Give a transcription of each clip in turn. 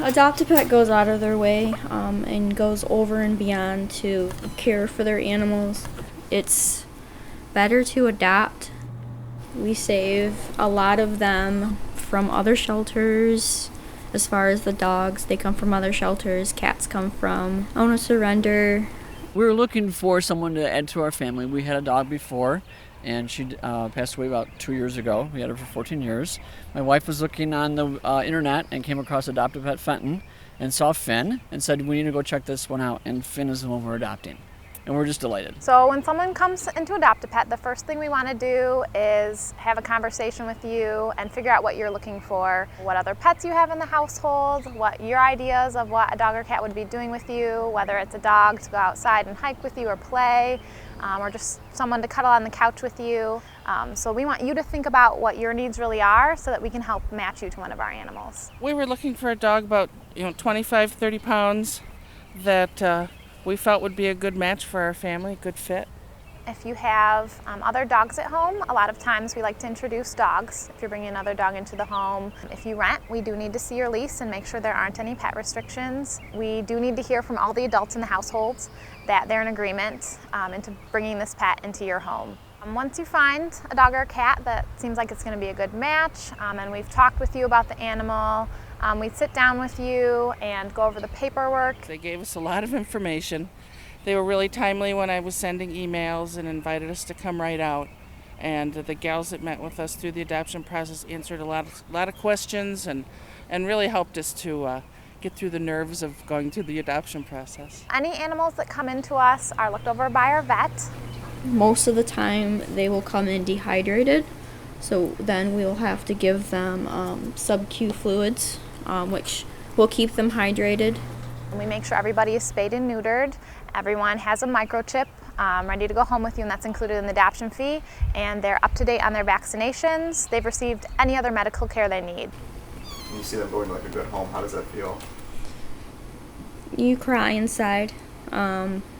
Adopt-A-Pet goes out of their way and goes over and beyond to care for their animals. It's better to adopt. We save a lot of them from other shelters. As far as the dogs, they come from other shelters. Cats come from Own a Surrender. We were looking for someone to add to our family. We had a dog before, and she passed away about 2 years ago. We had her for 14 years. My wife was looking on the internet and came across Adopt-A-Pet Fenton and saw Finn and said, we need to go check this one out, and Finn is the one we're adopting. And we're just delighted. So when someone comes into Adopt-A-Pet, the first thing we want to do is have a conversation with you and figure out what you're looking for, what other pets you have in the household, what your ideas of what a dog or cat would be doing with you, whether it's a dog to go outside and hike with you or play, or just someone to cuddle on the couch with you. So we want you to think about what your needs really are so that we can help match you to one of our animals. We were looking for a dog about 25, 30 pounds that we felt would be a good match for our family, good fit. If you have other dogs at home, a lot of times we like to introduce dogs if you're bringing another dog into the home. If you rent, we do need to see your lease and make sure there aren't any pet restrictions. We do need to hear from all the adults in the households that they're in agreement into bringing this pet into your home. Once you find a dog or a cat that seems like it's going to be a good match, and we've talked with you about the animal, we sit down with you and go over the paperwork. They gave us a lot of information. They were really timely when I was sending emails and invited us to come right out. And the gals that met with us through the adoption process answered a lot of questions and really helped us to get through the nerves of going through the adoption process. Any animals that come into us are looked over by our vet. Most of the time they will come in dehydrated, so then we'll have to give them sub-Q fluids, which will keep them hydrated. We make sure everybody is spayed and neutered. Everyone has a microchip ready to go home with you, and that's included in the adoption fee. And they're up to date on their vaccinations. They've received any other medical care they need. When you see them going to a good home, how does that feel? You cry inside.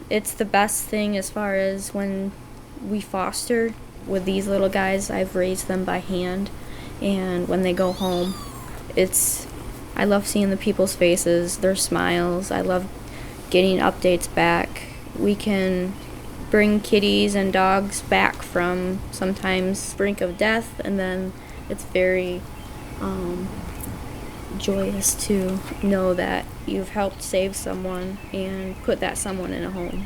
It's the best thing as far as when we foster with these little guys. I've raised them by hand, and when they go home, I love seeing the people's faces, their smiles. I love getting updates back. We can bring kitties and dogs back from sometimes brink of death, and then it's very joyous to know that you've helped save someone and put that someone in a home.